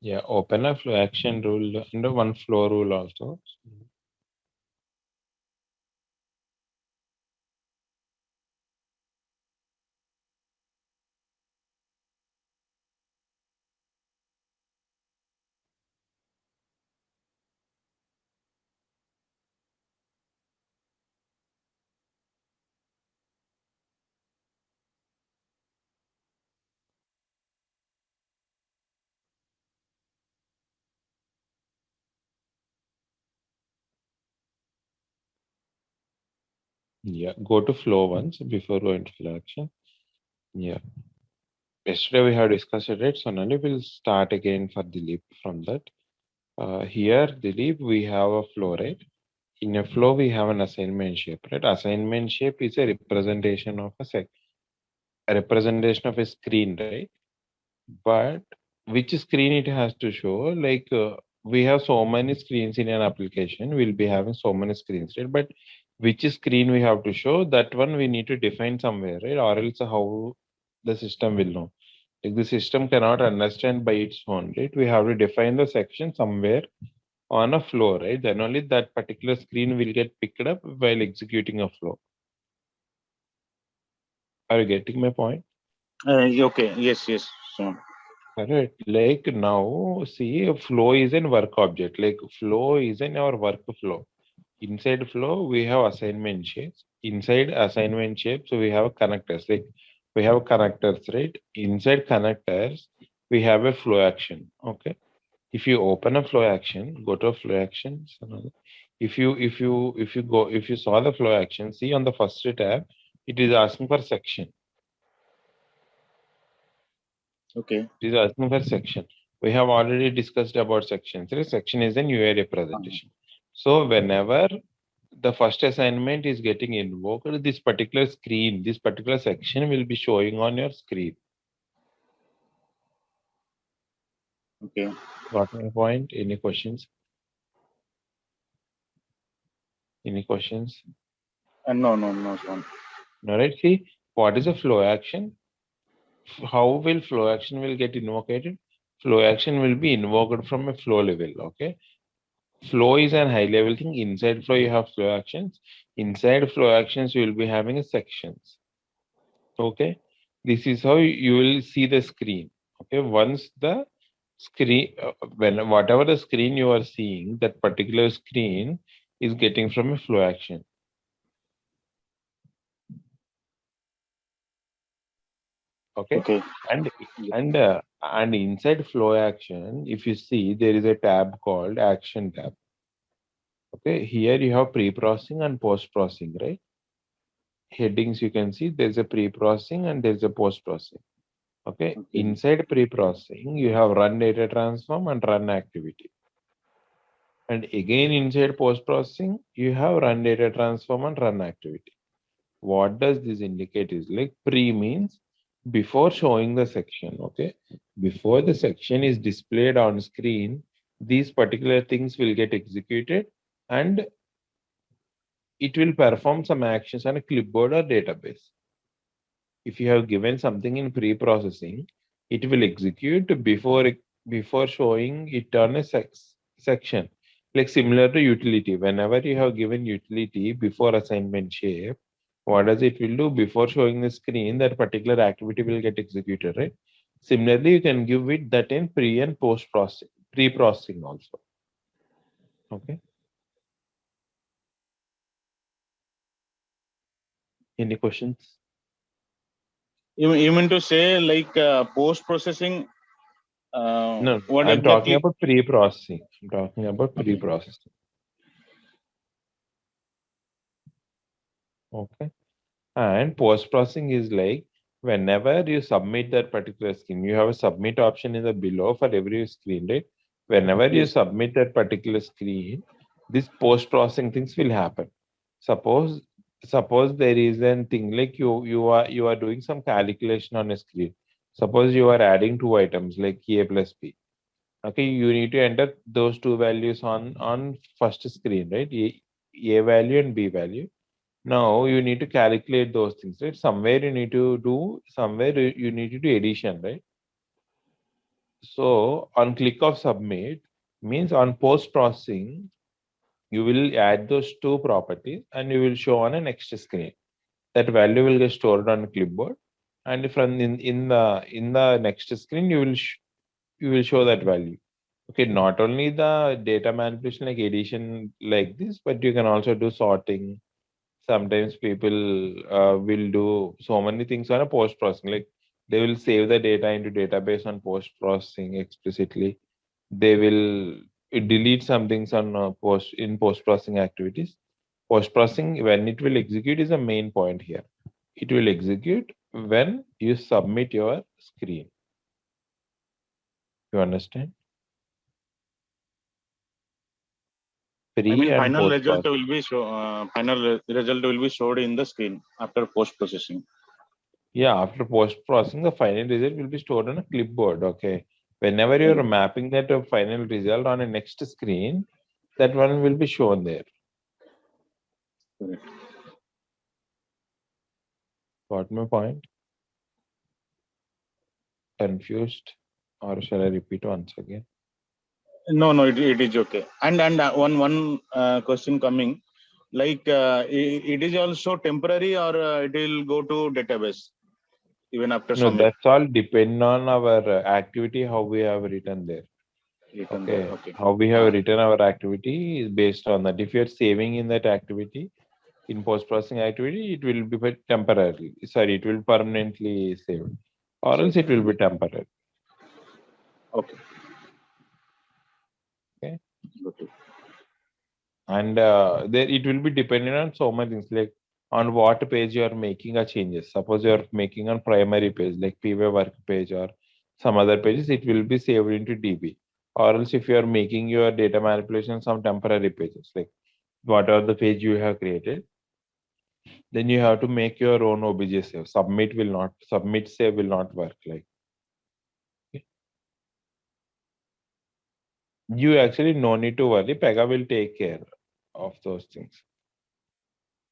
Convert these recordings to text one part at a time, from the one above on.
Yeah, open a flow action rule and one flow rule also. Yeah, go to flow once before going to flow action. Yeah. Yesterday we have discussed it, right? So now we'll start again for the leap from that. Here, the leap, we have a flow, right? In a flow, we have an assignment shape, right? Assignment shape is a representation of a representation of a screen, right? But which screen it has to show? Like we have so many screens in an application. We'll be having so many screens, right? But which screen we have to show? That one we need to define somewhere, right? Or else how the system will know. Like the system cannot understand by its own, right? We have to define the section somewhere on a flow, right? Then only that particular screen will get picked up while executing a flow. Are you getting my point? Okay. Yes. Yes. So. Correct. Like now, see, a flow is an work object. Like flow is in our workflow. Inside flow, we have assignment shapes. Inside assignment shapes, we have connectors. Like we have connectors, right? Inside connectors, we have a flow action. Okay. If you open a flow action, go to a flow action. If you saw the flow action, see on the first tab, it is asking for section. Okay. It is asking for section. We have already discussed about sections. Right? Section is an UA representation. So whenever the first assignment is getting invoked, this particular screen, this particular section will be showing on your screen. Okay. Got my point? Any questions? Any questions? No. No. No. Son. All right. See, what is a flow action? How will flow action will get invoked? Flow action will be invoked from a flow level. Okay. Flow is an high level thing. Inside flow, you have flow actions. Inside flow actions, you will be having a sections. Okay. This is how you will see the screen. Okay. Once the screen, when whatever the screen you are seeing, that particular screen is getting from a flow action. Okay. Okay. And and inside flow action, if you see, there is a tab called action tab. Okay. Here you have pre-processing and post-processing, right? Headings you can see there's a pre-processing and there's a post-processing. Okay, Okay. inside pre-processing you have run data transform and run activity, and again inside post-processing you have run data transform and run activity. What does this indicate is like pre means before showing the section. Okay, before the section is displayed on screen, these particular things will get executed and it will perform some actions on a clipboard or database. If you have given something in pre-processing, it will execute before showing it on a section. Like similar to utility. Whenever you have given utility before assignment shape, what does it will do before showing the screen? That particular activity will get executed, right? Similarly, you can give it that in pre and post processing, pre-processing also. Okay. Any questions? You mean to say like post processing? No, What I'm talking exactly? about pre-processing. I'm talking about Okay. pre-processing. Okay. And post processing is like whenever you submit that particular screen, you have a submit option in the below for every screen, right? Whenever you Yes. submit that particular screen, this post processing things will happen. Suppose suppose there is a thing like you are doing some calculation on a screen. Suppose you are adding two items like A plus B. Okay, you need to enter those two values on first screen, right? A value and B value. Now you need to calculate those things, right? Somewhere you need to do, somewhere you need to do addition, right? So on click of submit means on post processing, you will add those two properties and you will show on a next screen. That value will get stored on a clipboard, and from in the next screen you will show that value. Okay, not only the data manipulation like addition like this, but you can also do sorting. Sometimes people will do so many things on a post processing, like they will save the data into database on post processing explicitly. They will delete some things on post processing activities. Post processing, when it will execute, is the main point here. It will execute when you submit your screen. You understand? I Pre mean, and final post result processing. will be result will be showed in the screen after post processing. Yeah, after post processing, the final result will be stored on a clipboard. Okay. Whenever you're mapping that final result on a next screen, that one will be shown there. Correct. Got my point? Confused? Or shall I repeat once again? No, it is okay. And one question coming, like it is also temporary or it will go to database even after No, submit. that's all depend on our activity, how we have written there. Written there. Okay. Okay. How we have written our activity is based on that. If you're saving in that activity, in post-processing activity, it will be temporarily. Sorry, it will permanently saved. Or else it will be temporary. Okay. Okay. Okay. And there it will be dependent on so many things, like on what page you are making a changes. Suppose you are making on primary page like PV work page or some other pages, it will be saved into DB. Or else if you are making your data manipulation some temporary pages, like whatever the page you have created, then you have to make your own OBJ save. Submit save will not work like. Okay. You actually no need to worry. Pega will take care of those things.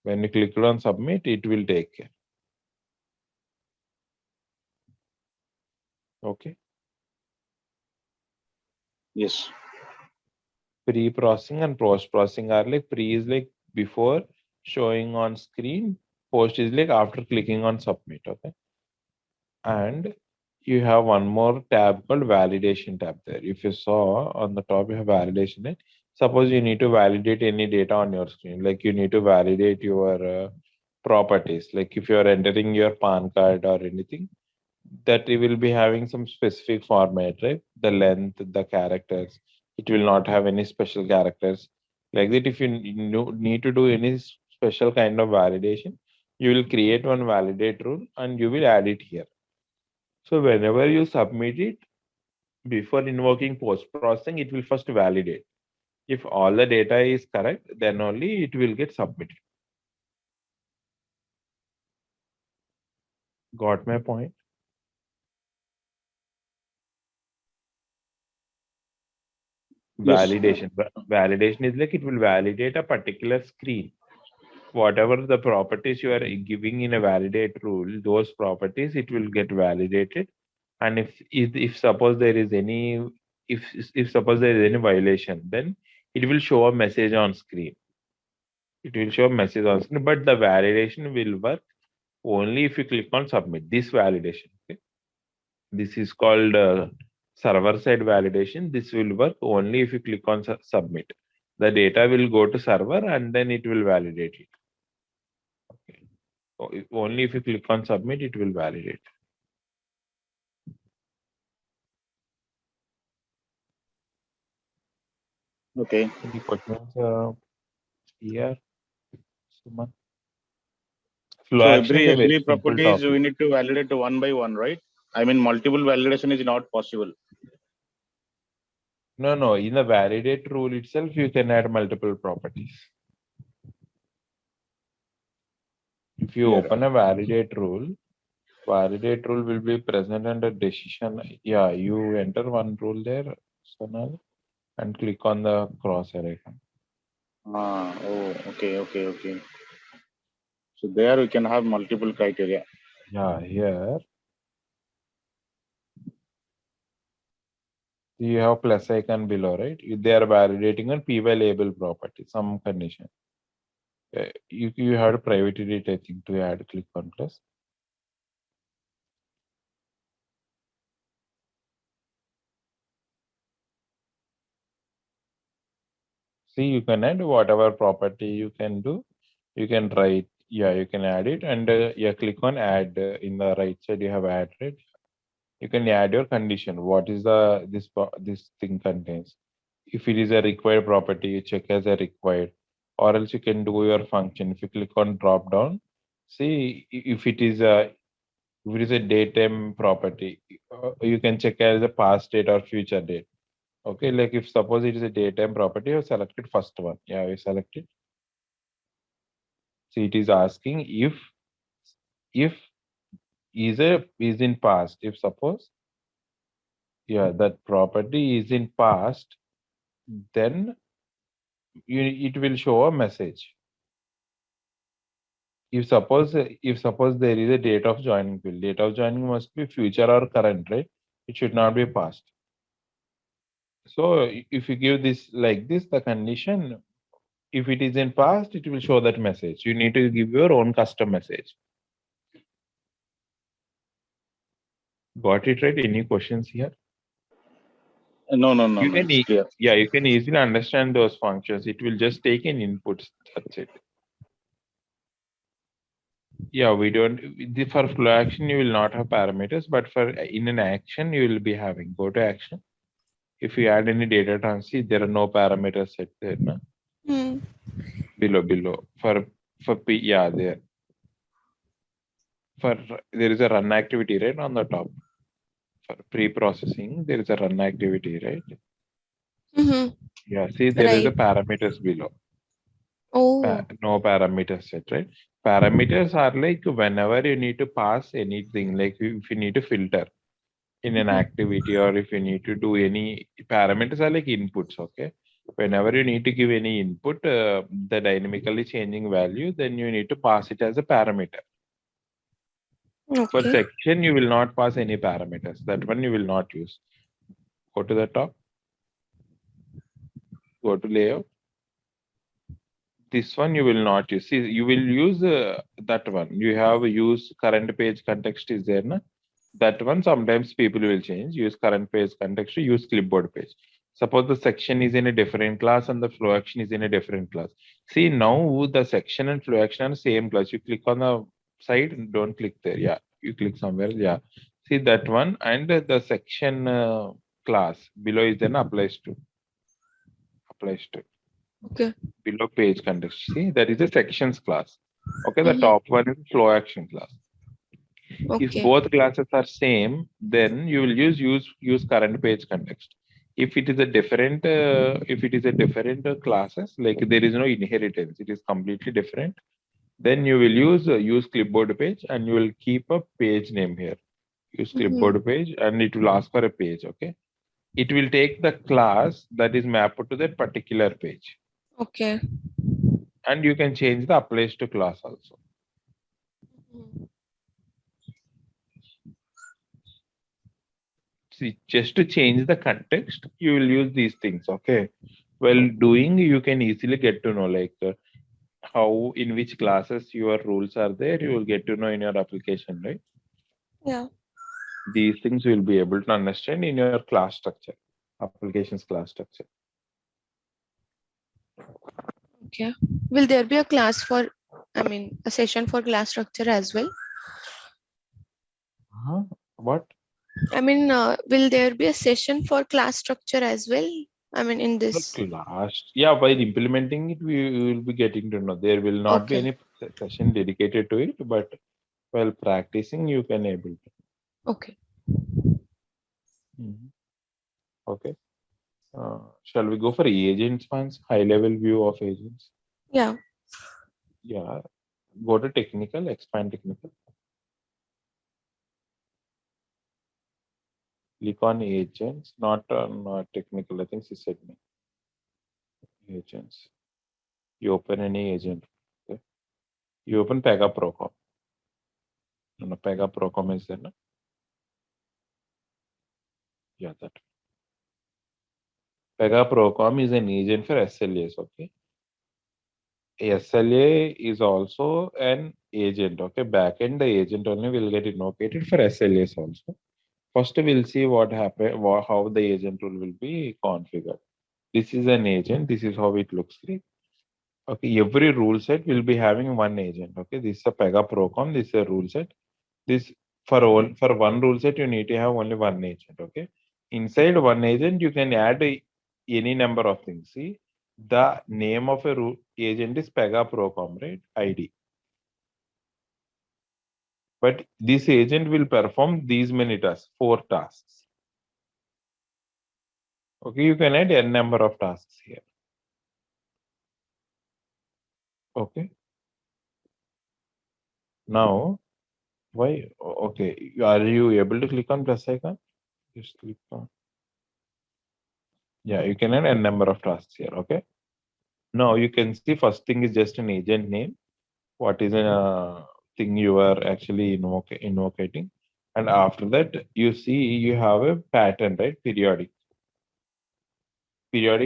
When you click on submit, it will take care. Okay. Yes. Pre-processing and post-processing are like pre is like before showing on screen, post is like after clicking on submit. Okay. And you have one more tab called validation tab there. If you saw on the top, you have validation. Suppose you need to validate any data on your screen, like you need to validate your properties, like if you are entering your PAN card or anything, that it will be having some specific format, right? The length, the characters. It will not have any special characters. Like that, if you need to do any special kind of validation, you will create one validate rule and you will add it here. So whenever you submit it, before invoking post processing, it will first validate. If all the data is correct, then only it will get submitted. Got my point? Yes. Validation. Validation is like it will validate a particular screen. Whatever the properties you are giving in a validate rule, those properties it will get validated. And if suppose there is any if suppose there is any violation, then it will show a message on screen. It will show a message on screen, but the validation will work only if you click on submit. This validation. Okay? This is called server side validation. This will work only if you click on submit. The data will go to server and then it will validate it. Okay. So only if you click on submit, it will validate. Okay. Any questions here, Suman? Flow So action is a very every simple properties topic. we need to validate one by one, right? I mean, multiple validation is not possible. No, no. In the validate rule itself, you can add multiple properties. If you Clear. open a validate rule will be present under decision. Yeah, you enter one rule there, Sonal, and click on the crosshair icon. Oh, okay. So there we can have multiple criteria. Yeah, here You have plus icon below, right? They are validating on py label property, some condition. You have to private edit, I think, to add click on plus. See, you can add whatever property you can do. You can write, yeah, you can add it, and yeah, click on add. In the right side, you have add, right? You can add your condition. What is this thing contains? If it is a required property, you check as a required, or else you can do your function. If you click on drop down, see if it is a datetime property, you can check as a past date or future date. Okay, like if suppose it is a datetime property, you have selected first one. Yeah, you selected. So it is asking if is in past. If suppose, yeah, that property is in past, then it will show a message. If suppose there is a date of joining field, date of joining must be future or current, right? It should not be past. So if you give this like this, the condition, if it is in past, it will show that message. You need to give your own custom message. Got it right? Any questions here? No, You can it's clear. yeah, you can easily understand those functions. It will just take in inputs. That's it. Yeah, we don't. For flow action, you will not have parameters, but for in an action, you will be having. Go to action. If you add any data transfer, there are no parameters set there. No? Hmm. Below. For P, yeah, there. For there is a run activity, right, on the top. For pre-processing, there is a run activity, right? Mm-hmm. Yeah, see, there is a Right. parameters below. Oh. No parameters set, right? Parameters are like whenever you need to pass anything, like if you need to filter in an activity, or if you need to do any parameters are like inputs. Okay, whenever you need to give any input, the dynamically changing value, then you need to pass it as a parameter. For Okay. section, you will not pass any parameters. That one you will not use. Go to the top, go to layout. This one you will not use. See, you will use that one. You have use current page context is there, na? That one sometimes people will change. Use current page context to use clipboard page. Suppose the section is in a different class and the flow action is in a different class. See, now the section and flow action are same class. You click on the side, don't click there. Yeah, you click somewhere. Yeah, see that one, and the section class below is then applies to. Okay. Below page context. See, that is a sections class. Okay, the Mm-hmm. top one is flow action class. If Okay. both classes are same, then you will use current page context. If it is a different classes, like there is no inheritance, it is completely different. Then you will use clipboard page, and you will keep a page name here. Use Mm-hmm. clipboard page, and it will ask for a page. Okay, it will take the class that is mapped to that particular page, Okay. and you can change the applies to class also. See, just to change the context, you will use these things. Okay, well, doing, you can easily get to know, like how, in which classes your rules are there, you will get to know in your application, right? Yeah. These things you will be able to understand in your class structure, applications class structure. Okay. Will there be a class for, a session for class structure as well? What? Will there be a session for class structure as well? In The this. class, yeah, while implementing it, we will be getting to know. There will not be Okay. any session dedicated to it, but while practicing, you can able to. Okay. Mhm. Okay. Shall we go for agents once? High level view of agents. Yeah. Yeah. Go to technical, expand technical. Click on agents, not on technical. I think she said me. Agents. You open any agent. Okay. You open PEGA Procom. No, PEGA Procom is there. No? Yeah, that. PEGA Procom is an agent for SLAs. Okay. SLA is also an agent. Okay. Backend, the agent only will get invocated for SLAs also. First, we'll see what happen, how the agent rule will be configured. This is an agent. This is how it looks like. Okay, every rule set will be having one agent. Okay, this is a PEGA Procom. This is a rule set. This for one rule set you need to have only one agent. Okay, inside one agent you can add any number of things. See, the name of a rule agent is PEGA Procom, right? ID. But this agent will perform these many tasks, 4 tasks. Okay, you can add n number of tasks here. Okay. Now, why? Okay, are you able to click on plus icon? Just click on. Yeah, you can add n number of tasks here. Okay. Now you can see first thing is just an agent name. What is a thing you are actually invocating, and after that you see you have a pattern, right? Periodic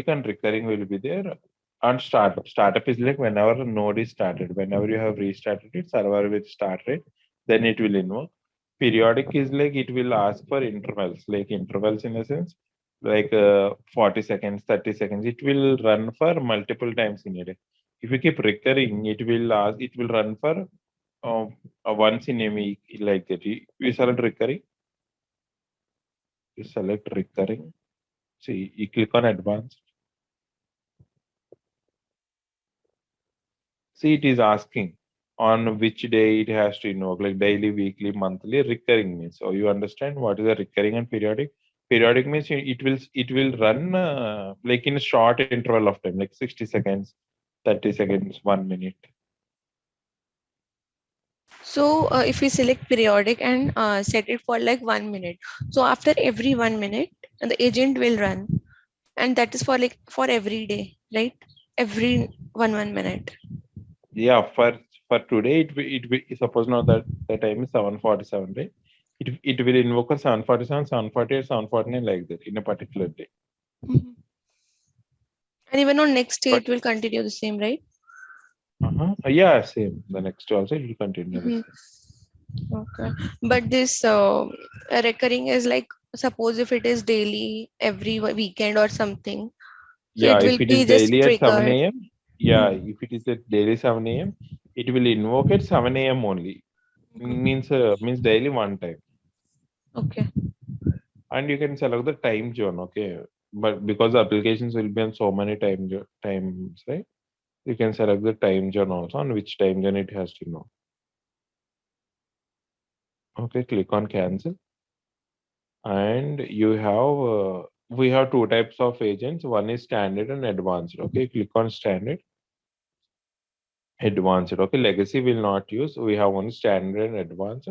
and recurring will be there. And startup is like whenever a node is started, whenever you have restarted it, server will start, right? Then it will invoke. Periodic is like it will ask for intervals, like intervals in a sense, like 40 seconds, 30 seconds. It will run for multiple times in a day. If you keep recurring, it will run for once in a week, like that. You select recurring. You select recurring. See, you click on advanced. See, it is asking on which day it has to invoke, like daily, weekly, monthly, recurring means. So you understand what is a recurring and periodic? Periodic means it will run like in a short interval of time, like 60 seconds, 30 seconds, 1 minute. So if we select periodic and set it for like 1 minute, so after every 1 minute, the agent will run, and that is for like for every day, right? Every one minute. Yeah, for today suppose now that the time is 7:47, right? It will invoke a 7:47, 7:48, 7:49 like that in a particular day. Mhm. And even on next day, But it will continue the same, right? yeah, same. The next also it will continue the Mhm. same. Okay. But this recurring is like, suppose if it is daily, every weekend or something, so Yeah, it will if it is be just daily at 7 triggered. a.m., yeah, Mhm. if it is at daily 7 a.m., it will invoke at 7 a.m. only. Mhm. Means daily one time. Okay. And you can select the time zone, okay? But because the applications will be on so many times, right? You can select the time zone also, on which time zone it has to know. Okay, click on cancel. And we have 2 types of agents. One is standard and advanced. Okay, click on standard. Advanced. Okay, legacy will not use. We have only standard and advanced.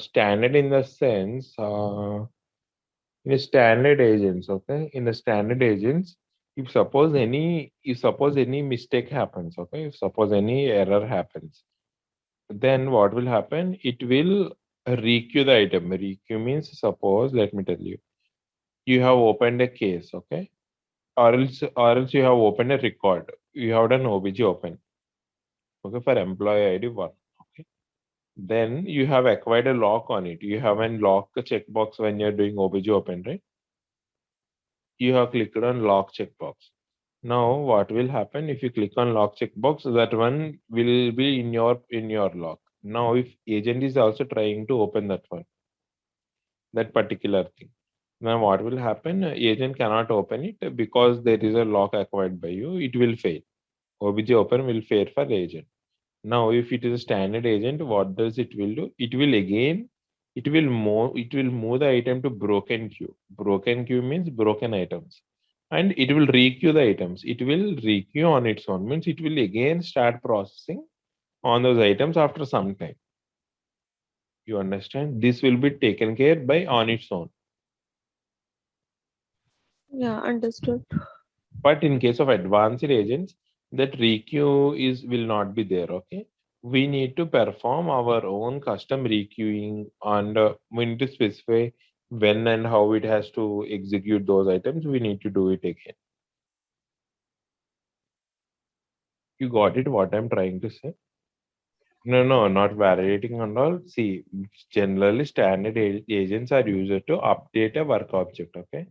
Standard in the sense, in a standard agents. Okay, in the standard agents, if suppose any mistake happens. Okay, if suppose any error happens, then what will happen? It will requeue the item. Requeue means, suppose, let me tell you, you have opened a case. Okay, or else you have opened a record. You have done OBJ open. Okay, for employee ID 1. Okay. Then you have acquired a lock on it. You have a lock checkbox when you're doing OBJ open, right? You have clicked on lock checkbox. Now what will happen if you click on lock checkbox? That one will be in your lock. Now if agent is also trying to open that particular thing. Now what will happen? Agent cannot open it because there is a lock acquired by you. It will fail. OBJ open will fail for agent. Now, if it is a standard agent, what does it will do? It will move the item to broken queue. Broken queue means broken items. And it will requeue the items. It will requeue on its own. Means it will again start processing on those items after some time. You understand? This will be taken care by on its own. Yeah, understood. But in case of advanced agents, that requeue will not be there. Okay, we need to perform our own custom requeuing, and we need to specify when and how it has to execute those items, we need to do it again. You got it, what I'm trying to say? No, not validating and all. See, generally standard agents are used to update a work object, okay?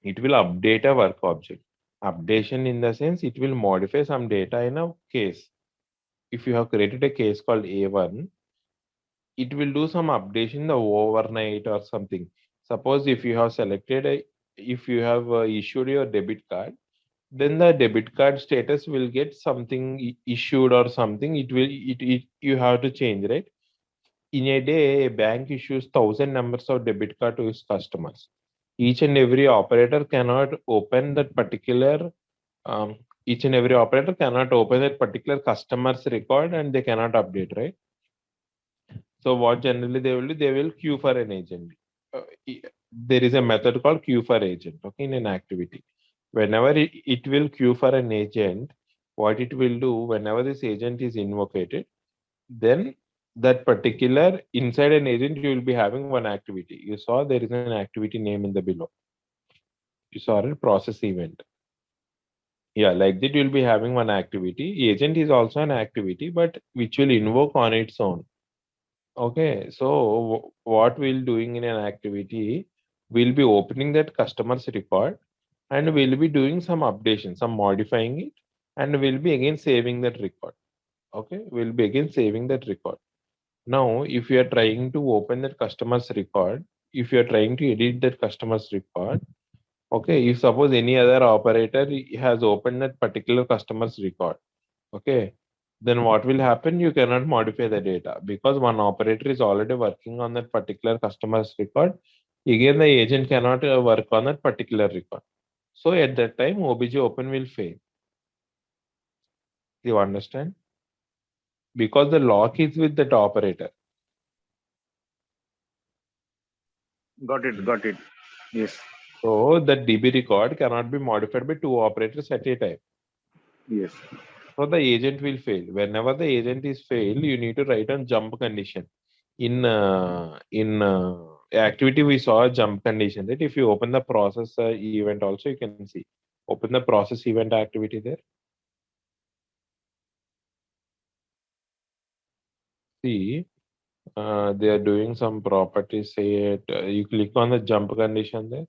It will update a work object. Updation in the sense it will modify some data in a case. If you have created a case called A1, it will do some updation the overnight or something. Suppose if you have if you have issued your debit card, then the debit card status will get something issued or something. You have to change, right? In a day, a bank issues 1,000 numbers of debit card to its customers. Each and every operator cannot open that particular um, each and every operator cannot open that particular customer's record and they cannot update, right? So what generally they will do, they will queue for an agent. There is a method called queue for agent, okay, in an activity. Whenever it will queue for an agent, what it will do, whenever this agent is invoked, then that particular inside an agent, you will be having one activity. You saw there is an activity name in the below. You saw a process event. Yeah, like that you'll be having one activity. Agent is also an activity, but which will invoke on its own. Okay, so what we'll doing in an activity, we'll be opening that customer's record and we'll be doing some updation, some modifying it, and we'll be again saving that record. Okay, we'll be again saving that record. Now, if you are trying to open that customer's record, if you are trying to edit that customer's record, okay, if suppose any other operator has opened that particular customer's record, okay, then what will happen? You cannot modify the data because one operator is already working on that particular customer's record. Again, the agent cannot work on that particular record. So at that time, OBJ open will fail. You understand? Because the lock is with that operator. Got it. Yes. So that DB record cannot be modified by two operators at a time. Yes. So the agent will fail. Whenever the agent is fail, you need to write on jump condition. In activity, we saw a jump condition that if you open the process event also, you can see. Open the process event activity there. See, they are doing some properties. Say it. You click on the jump condition there.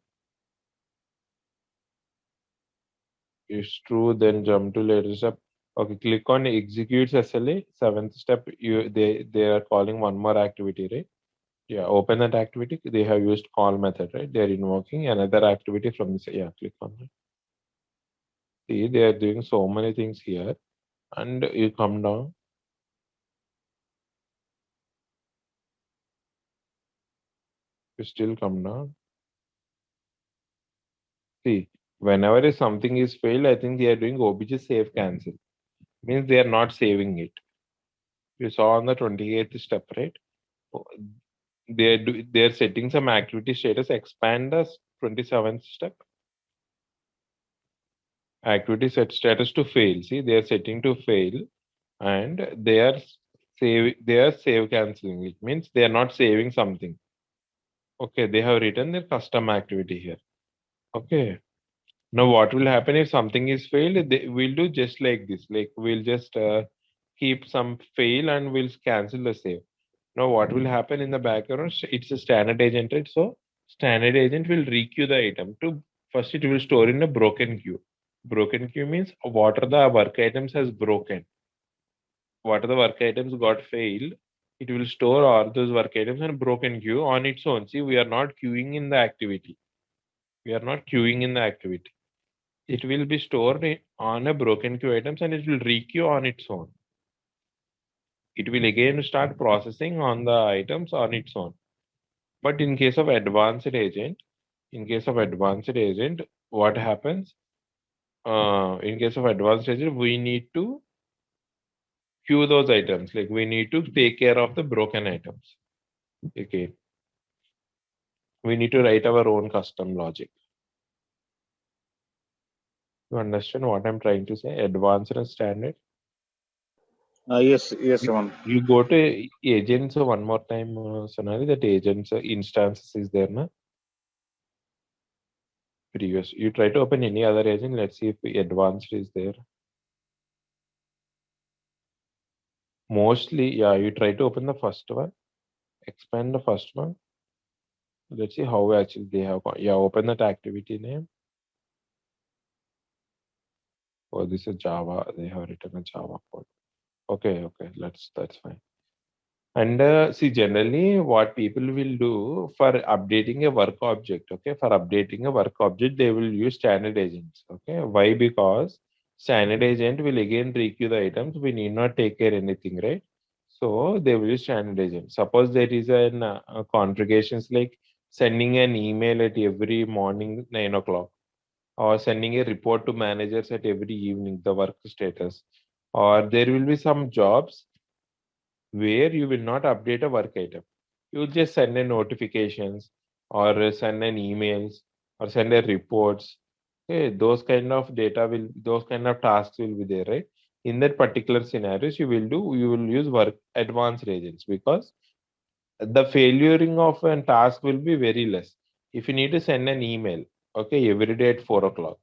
It's true. Then jump to later step. Okay, click on executes SLA. Seventh step. They are calling one more activity, right? Yeah, open that activity. They have used call method, right? They are invoking another activity from this. Yeah, click on it. See, they are doing so many things here. And you come down. You still come down. See, whenever something is failed, I think they are doing OBJ save cancel. Means they are not saving it. You saw on the 28th step, right? They are setting some activity status. Expand the 27th step. Activity set status to fail. See, they are setting to fail, and they are save canceling. It means they are not saving something. Okay, they have written their custom activity here. Okay. Now what will happen if something is failed? We'll do just like this. Like we'll just keep some fail and we'll cancel the save. Now what will happen in the background? It's a standard agent, right? So standard agent will requeue the item to first it will store in a broken queue. Broken queue means what are the work items has broken. What are the work items got failed? It will store all those work items in broken queue on its own. See, we are not queuing in the activity. We are not queuing in the activity. It will be stored on a broken queue items and it will requeue on its own. It will again start processing on the items on its own. But in case of advanced agent, what happens? In case of advanced agent, we need to queue those items. Like we need to take care of the broken items. Okay. We need to write our own custom logic. You understand what I'm trying to say? Advanced and standard. Yes, Raman. You go to agents one more time, Sonali, that agents instances is there, na? Previous. You try to open any other agent. Let's see if advanced is there. Mostly, yeah, you try to open the first one, expand the first one. Let's see how actually they have. Yeah, open that activity name. Oh, this is Java. They have written a Java code. Okay, that's fine. And see, generally, what people will do for updating a work object, okay, for updating a work object, they will use standard agents, okay. Why? Because standard agent will again requeue the items. We need not take care anything, right? So they will use standard agent. Suppose there is an configurations like sending an email at every morning 9 o'clock, or sending a report to managers at every evening, the work status, or there will be some jobs where you will not update a work item. You will just send a notifications or send an emails or send a reports. Okay, those kind of tasks will be there, right? In that particular scenarios, you will use work advanced agents because the failuring of a task will be very less. If you need to send an email, okay, every day at 4 o'clock,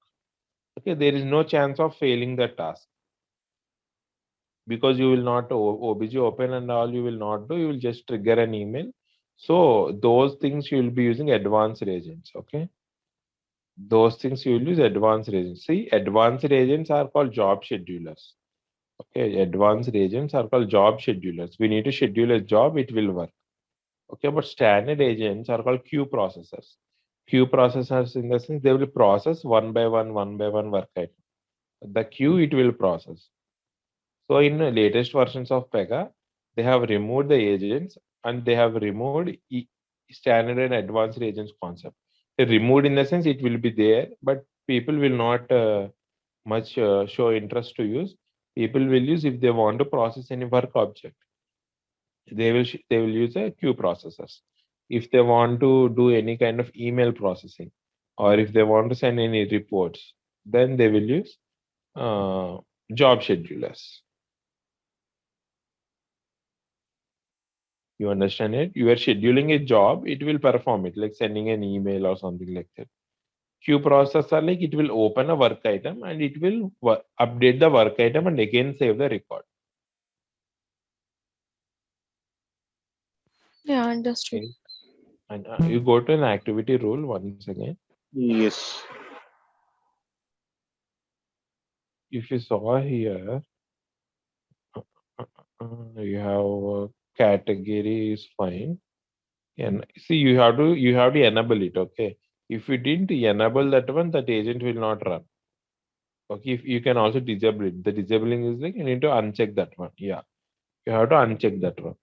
okay, there is no chance of failing the task because you will not obj open and all you will not do, you will just trigger an email. So those things you will be using advanced agents, okay. Those things you will use advanced agents. See, advanced agents are called job schedulers, okay. Advanced agents are called job schedulers. We need to schedule a job, it will work, okay. But standard agents are called queue processors. Queue processors in the sense they will process one by one work item. The queue it will process. So in the latest versions of PEGA, they have removed the agents and they have removed standard and advanced agents concept. They removed in the sense it will be there, but people will not much show interest to use. People will use if they want to process any work object. They will use a queue processors. If they want to do any kind of email processing, or if they want to send any reports, then they will use job schedulers. You understand it? You are scheduling a job, it will perform it, like sending an email or something like that. Queue processor, like it will open a work item and it will update the work item and again save the record. Yeah, understood. Okay. And you go to an activity rule once again. Yes. If you saw here, you have category is fine. And see, you have to enable it. Okay. If you didn't enable that one, that agent will not run. Okay, if you can also disable it. The disabling is like you need to uncheck that one. Yeah, you have to uncheck that one.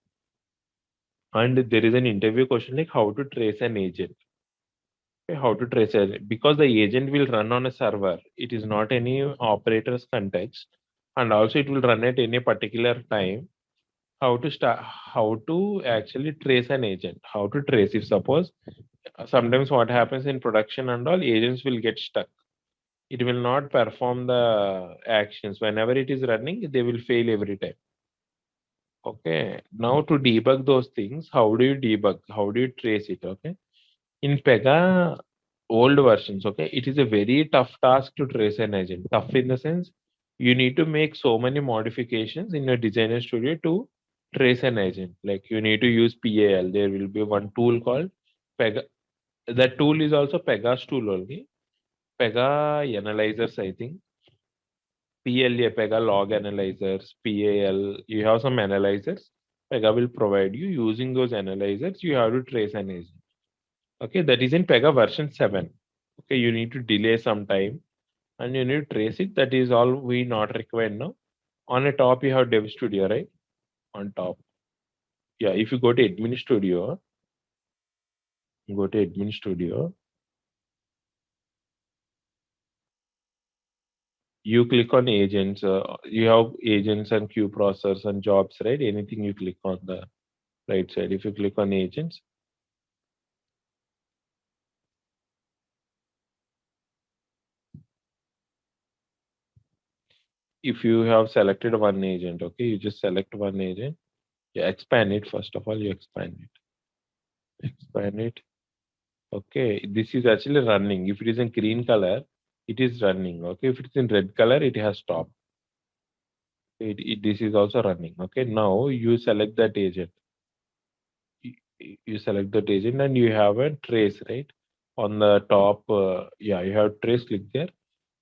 And there is an interview question like how to trace an agent. Okay, how to trace it because the agent will run on a server. It is not any operator's context, and also it will run at any particular time. How to start? How to actually trace an agent? How to trace? If suppose sometimes what happens in production and all agents will get stuck. It will not perform the actions. Whenever it is running, they will fail every time. Okay. Now to debug those things, how do you debug? How do you trace it? Okay. In PEGA old versions, okay, it is a very tough task to trace an agent. Tough in the sense you need to make so many modifications in your designer studio to trace an agent. Like you need to use PAL. There will be one tool called PEGA. That tool is also PEGA's tool only. PEGA analyzers, I think. PLA, PEGA log analyzers, PAL, you have some analyzers. PEGA will provide you using those analyzers, you have to trace an agent. Okay, that is in PEGA version 7. Okay, you need to delay some time and you need to trace it. That is all we not required now. On the top, you have Dev Studio, right? On top. Yeah, if you go to Admin Studio, you click on agents. You have agents and queue processors and jobs, right? Anything you click on the right side. If you click on agents, if you have selected one agent, okay, you just select one agent. You expand it. First of all, you expand it. Expand it. Okay, this is actually running. If it is in green color, it is running. Okay, if it's in red color, it has stopped. This is also running. Okay, now you select that agent. You select that agent and you have a trace, right? On the top, yeah, you have trace, click there.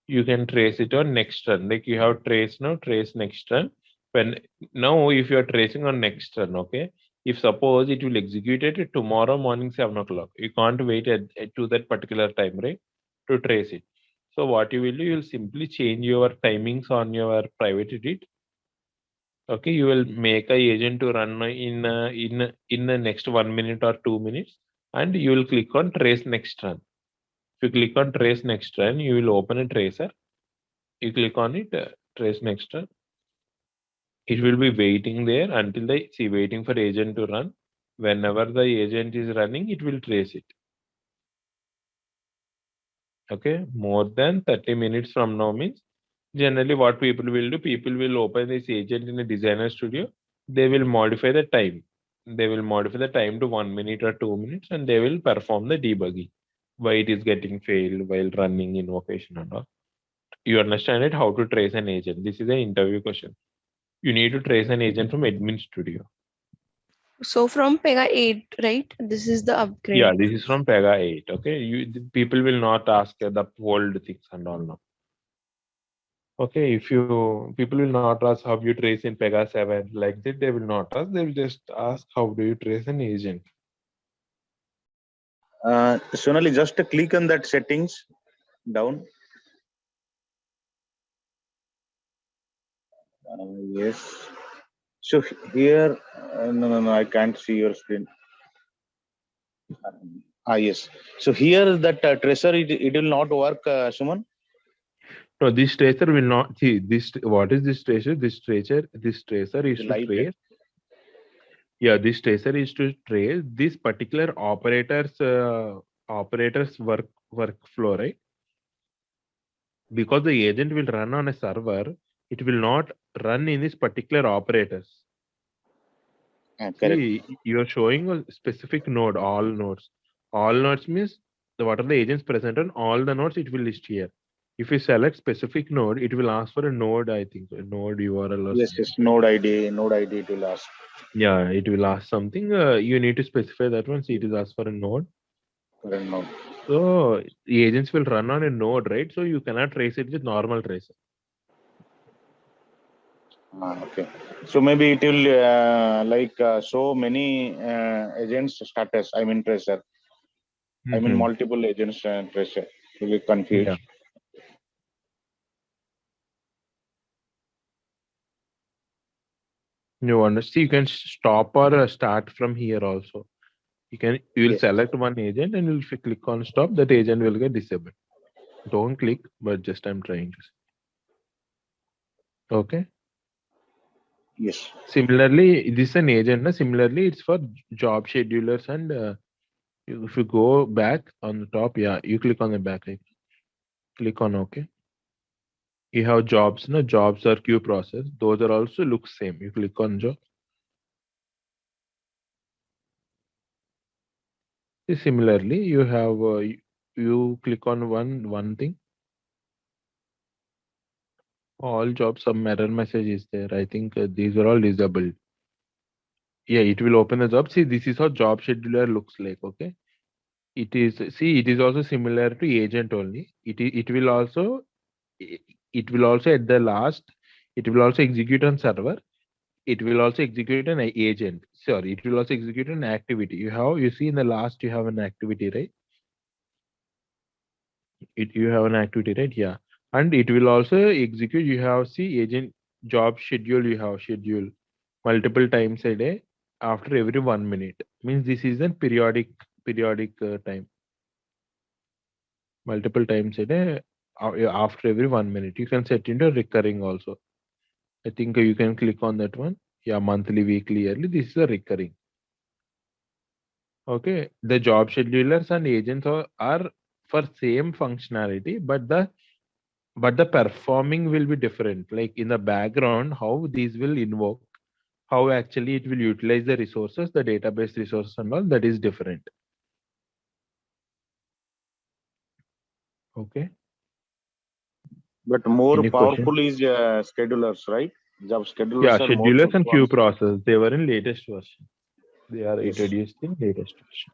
You can trace it on next run. Like you have trace now, trace next run. When now, if you are tracing on next run, okay, if suppose it will execute it tomorrow morning 7 o'clock, you can't wait to that particular time, right, to trace it. So what you will do, you will simply change your timings on your private edit. Okay, you will make a agent to run in the next 1 minute or 2 minutes, and you will click on trace next run. If you click on trace next run, you will open a tracer. You click on it, trace next run. It will be waiting there until waiting for agent to run. Whenever the agent is running, it will trace it. Okay, more than 30 minutes from now means generally what people will do, people will open this agent in a designer studio. They will modify the time. They will modify the time to 1 minute or 2 minutes, and they will perform the debugging. Why it is getting failed while running invocation and all. You understand it? How to trace an agent? This is an interview question. You need to trace an agent from admin studio. So from PEGA 8, right? This is the upgrade. Yeah, this is from PEGA 8. Okay, people will not ask the old things and all now. Okay, if people will not ask how you trace in PEGA 7 like that, they will not ask. They will just ask how do you trace an agent. Sonali, just click on that settings down. Yes. So here, no, I can't see your screen. Yes. So here that tracer, it will not work, Suman. No, this tracer will not see this. What is this tracer? This tracer is to trace. Yeah, this tracer is to trace this particular operator's workflow, right? Because the agent will run on a server, it will not run in this particular operators. Correct. See, you are showing a specific node, all nodes. All nodes means what are the agents present on all the nodes, it will list here. If you select specific node, it will ask for a node, I think, a node URL or Yes, node ID it will ask. Yeah, it will ask something. You need to specify that one. See, it is asked for a node. Current node. So the agents will run on a node, right? So you cannot trace it with normal tracer. Okay. So maybe it will show many agents status. I mean tracer. I mean multiple agents tracer. Will be confused. Yeah. You understand? You can stop or start from here also. You will select one agent, and if you click on stop, that agent will get disabled. Don't click, but just I'm trying to see. Okay. Yes. Similarly, this is an agent. Similarly, it's for job schedulers, and if you go back on the top, yeah, you click on the back. Right? Click on OK. You have jobs. No, jobs are queue process. Those are also look same. You click on job. Similarly, you have you click on one thing. All jobs, some error message is there. I think these are all disabled. Yeah, it will open the job. See, this is how job scheduler looks like. Okay, it is. See, it is also similar to agent only. It will also at the last. It will also execute on server. It will also execute an agent. Sorry, it will also execute an activity. You see in the last you have an activity, right? You have an activity, right? Yeah, and it will also execute. You have see agent job schedule. You have schedule multiple times a day after every 1 minute. Means this is a periodic time. Multiple times a day after every 1 minute. You can set into recurring also. I think you can click on that one. Yeah, monthly, weekly, yearly. This is a recurring. Okay, the job schedulers and agents are for same functionality, but the but the performing will be different. Like in the background, how these will invoke, how actually it will utilize the resources, the database resources and all, that is different. Okay. But more Any question? powerful is schedulers, right? Job Yeah, schedulers are more schedulers and queue performance. process, they were in latest version. They are Yes. introduced in latest version.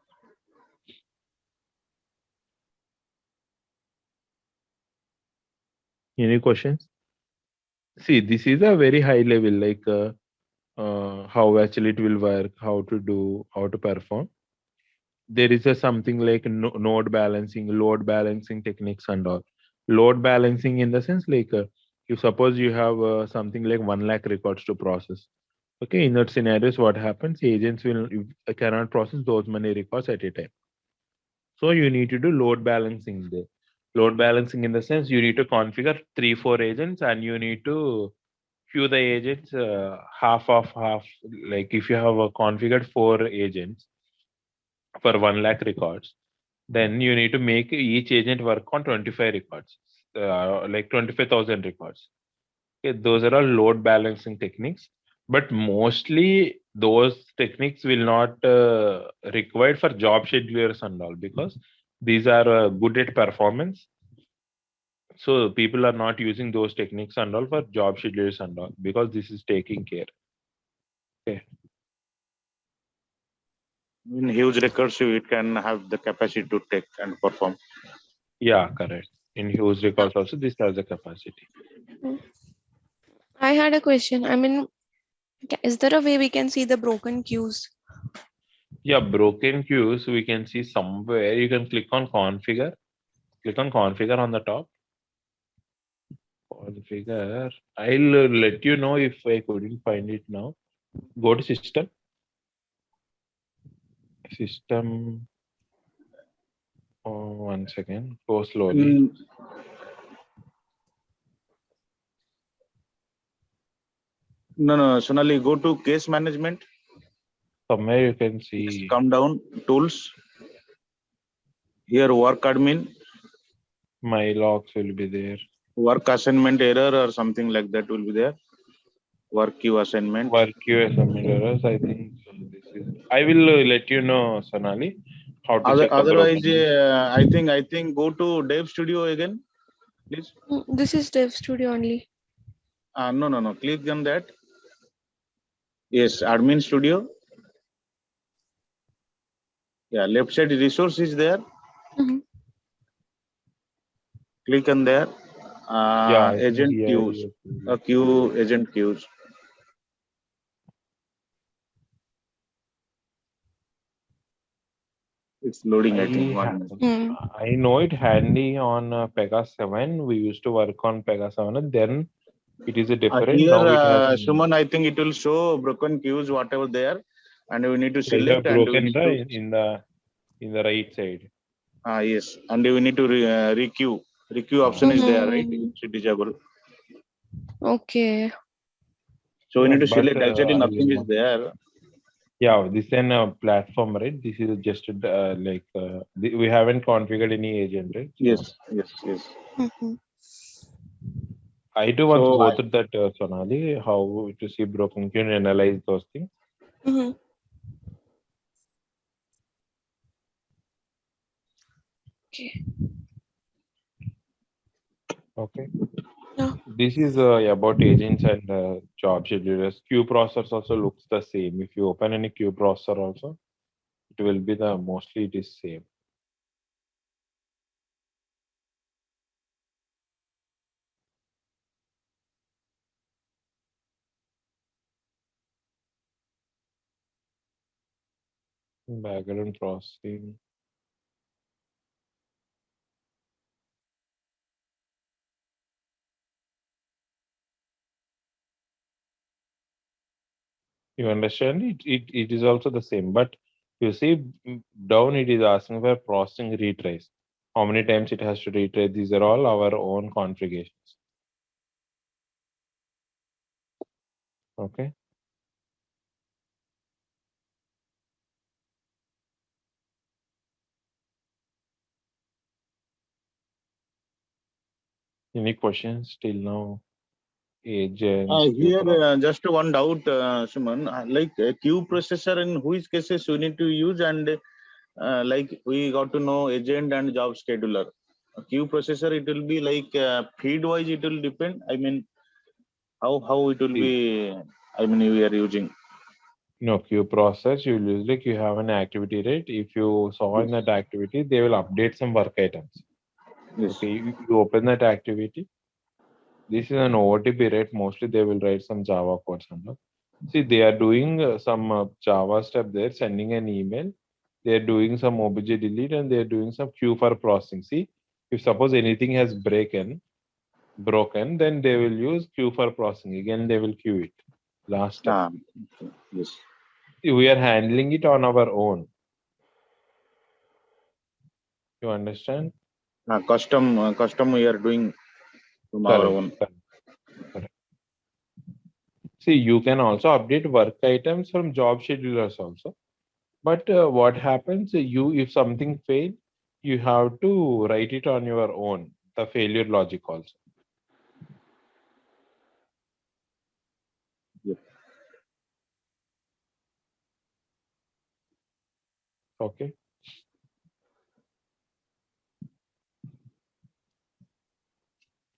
Any questions? See, this is a very high level, like how actually it will work, how to do, how to perform. There is a something like node balancing, load balancing techniques and all. Load balancing in the sense like you suppose you have something like 1 lakh records to process. Okay, in that scenarios, what happens? Agents will cannot process those many records at a time. So you need to do load balancing there. Load balancing in the sense you need to configure 3-4 agents and you need to queue the agents half of half. Like if you have configured 4 agents for 1 lakh records, then you need to make each agent work on 25 records, like 25,000 records. Okay, those are all load balancing techniques, but mostly those techniques will not required for job schedulers and all because these are good at performance. So people are not using those techniques and all for job schedulers and all because this is taking care. Okay. In huge recursive, it can have the capacity to take and perform. Yeah, correct. In huge records also, this has the capacity. I had a question. I mean, is there a way we can see the broken queues? Yeah, broken queues, we can see somewhere. You can click on configure. Click on configure on the top. Configure. I'll let you know if I couldn't find it now. Go to system. System. Oh, 1 second. Go slowly. Mm, no, Sonali, go to case management. Somewhere you can Yes, see come down, tools. Here, work admin, my logs will be there. work assignment error or something like that will be there. Work queue assignment. Work QA submit errors. I think this is. I will let you know, Sonali, how to check the Otherwise, broken. I think go to Dev Studio again, please. This is Dev Studio only. No. Click on that. Yes, admin studio. Yeah, left side resource is there. Mhm. Click on there. Yeah, I think Agent here queues. you Queue agent queues. It's loading, I think. I 1 minute. I know it handy on PEGA 7. We used to work on PEGA 7, and then it is a different. Here, Now it has Suman, I think it will show broken queues, whatever there, and we need to you select have and we broken need to, in the right side. yes, and we need to requeue. Requeue option is there, right? Mhm. It's disable. Okay. So we Yeah, need to but select, actually I nothing will is not. there. Yeah, this is a platform, right? This is just we haven't configured any agent, right? So Yes. Mhm. I do once So go through that, Sonali, how to see broken queue and analyze those things. Mhm. Okay. Okay. Yeah. This is about agents and job schedulers. Queue processors also looks the same. If you open any queue processor also, it will be the mostly it is same. Background processing. You understand? It is also the same. But you see down it is asking for processing retrace. How many times it has to retrace? These are all our own configurations. Okay. Any questions till now? Agents. Here, just one doubt, Suman. Like queue processor in which cases you need to use, and like we got to know agent and job scheduler. A queue processor, it will be like feed wise. It will depend. I mean, how it will be. I mean, we are using. No, queue process, you usually you have an activity rate. If you saw in that activity, they will update some work items. Yes. Okay, you open that activity. This is an OOTP rate. Mostly they will write some Java code somewhere. See, they are doing some Java step there, sending an email. They are doing some obj delete and they are doing some queue for processing. See, if suppose anything has broken, then they will use queue for processing. Again, they will queue it. Last step. Okay. Yes. We are handling it on our own. You understand? Custom we are doing from our own. Correct. See, you can also update work items from job schedulers also. But what happens, if something fails, you have to write it on your own, the failure logic also. Yep. Okay.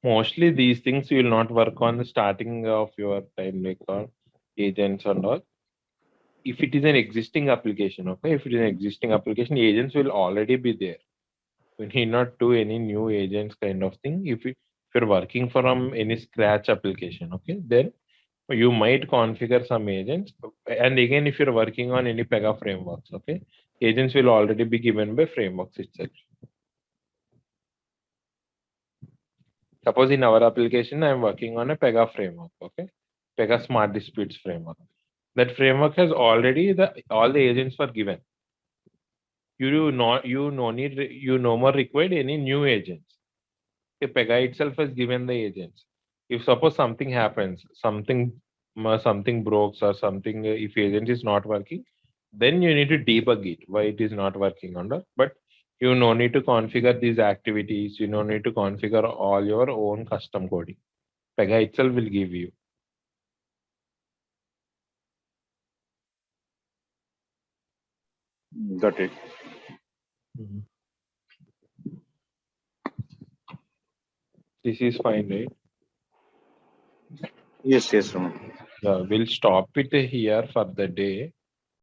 Mostly these things you will not work on the starting of your time, like agents and all. If it is an existing application, okay, if it is an existing application, agents will already be there. We need not do any new agents kind of thing. If you're working from any scratch application, okay, then you might configure some agents. And again, if you're working on any PEGA frameworks, okay, agents will already be given by frameworks itself. Suppose in our application, I'm working on a PEGA framework, okay, PEGA Smart Disputes framework. That framework has already all the agents were given. You no more required any new agents. Okay, PEGA itself has given the agents. If suppose something happens, something breaks or something, if agent is not working, then you need to debug it why it is not working under. But you no need to configure these activities. You no need to configure all your own custom coding. PEGA itself will give you. Got it. This is fine, right? Yes, Raman. We'll stop it here for the day.